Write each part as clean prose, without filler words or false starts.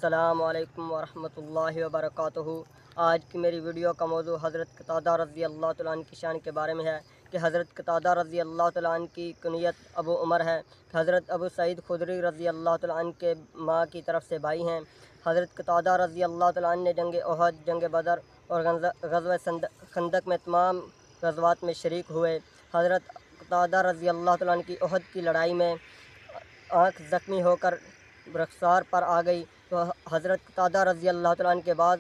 السلام علیکم ورحمۃ اللہ وبرکاتہ۔ آج کی میری ویڈیو کا موضوع حضرت قتادہ رضی اللہ تعالیٰ عنہ کی شان کے بارے میں ہے کہ حضرت قتادہ رضی اللہ تعالیٰ عنہ کی کنیت ابو عمر ہے کہ حضرت ابو سعید خدری رضی اللہ تعالیٰ عنہ کے ماں کی طرف سے بھائی ہیں۔ حضرت قتادہ رضی اللہ تعالیٰ عنہ نے جنگ احد، جنگ بدر اور غزوہ خندق میں تمام غزوات میں شریک ہوئے۔ حضرت قتادہ رضی اللہ تعالیٰ عنہ کی احد کی لڑائی میں آنکھ زخمی ہو کر رخسار پر آ گئی تو حضرت قتادہ رضی اللہ تعالیٰ عنہ کے بعد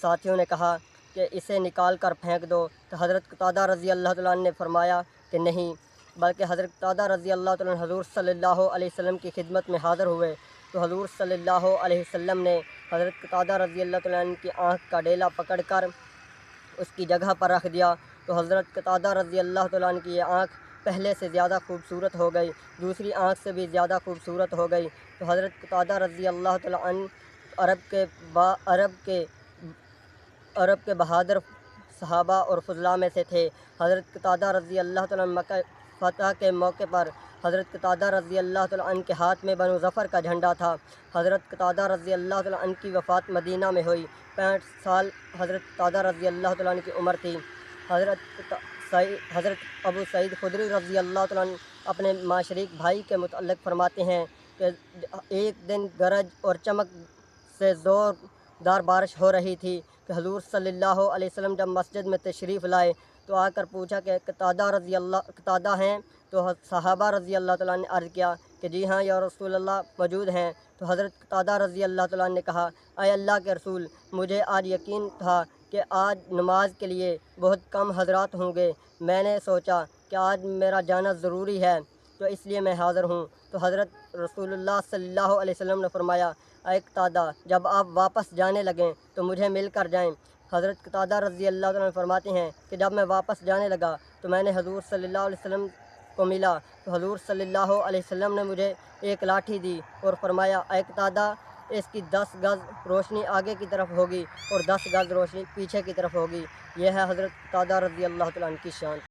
ساتھیوں نے کہا کہ اسے نکال کر پھینک دو، تو حضرت قتادہ رضی اللہ تعالیٰ عنہ نے فرمایا کہ نہیں، بلکہ حضرت قتادہ رضی اللہ تعالیٰ عنہ حضور صلی اللہ علیہ وسلم کی خدمت میں حاضر ہوئے تو حضور صلی اللہ علیہ وسلم نے حضرت قتادہ رضی اللہ تعالیٰ عنہ کی آنکھ کا ڈیلا پکڑ کر اس کی جگہ پر رکھ دیا تو حضرت قتادہ رضی اللہ تعالیٰ عنہ کی یہ آنکھ پہلے سے زیادہ خوبصورت ہو گئی، دوسری آنکھ سے بھی زیادہ خوبصورت ہو گئی۔ تو حضرت قتادہ رضی اللہ تعالیٰ عنہ عرب کے بہادر صحابہ اور فضلاء میں سے تھے۔ حضرت قتادہ رضی اللہ تعالیٰ عنہ مکہ فتح کے موقع پر حضرت قتادہ رضی اللہ تعالیٰ عنہ کے ہاتھ میں بنو ظفر کا جھنڈا تھا۔ حضرت قتادہ رضی اللہ تعالیٰ عنہ کی وفات مدینہ میں ہوئی، 65 سال حضرت قتادہ رضی اللہ تعالیٰ عنہ کی عمر تھی۔ حضرت ابو سعید خدری رضی اللہ تعالیٰ عنہ اپنے ماشریک بھائی کے متعلق فرماتے ہیں کہ ایک دن گرج اور چمک سے زوردار بارش ہو رہی تھی کہ حضور صلی اللہ علیہ وسلم جب مسجد میں تشریف لائے تو آ کر پوچھا کہ قتادہ ہیں؟ تو صحابہ رضی اللہ تعالیٰ نے عرض کیا کہ جی ہاں یا رسول اللہ موجود ہیں۔ تو حضرت قتادہ رضی اللہ تعالیٰ نے کہا، اے اللہ کے رسول، مجھے آج یقین تھا کہ آج نماز کے لیے بہت کم حضرات ہوں گے، میں نے سوچا کہ آج میرا جانا ضروری ہے تو اس لیے میں حاضر ہوں۔ تو حضرت رسول اللہ صلی اللہ علیہ وسلم نے فرمایا، اے قتادہ، جب آپ واپس جانے لگیں تو مجھے مل کر جائیں۔ حضرت قتادہ رضی اللہ عنہ فرماتے ہیں کہ جب میں واپس جانے لگا تو میں نے حضور صلی اللہ علیہ وسلم کو ملا تو حضور صلی اللہ علیہ وسلم نے مجھے ایک لاٹھی دی اور فرمایا، اے قتادہ، اس کی 10 گز روشنی آگے کی طرف ہوگی اور 10 گز روشنی پیچھے کی طرف ہوگی۔ یہ ہے حضرت قتادہ رضی اللہ تعالیٰ عنہ کی شان۔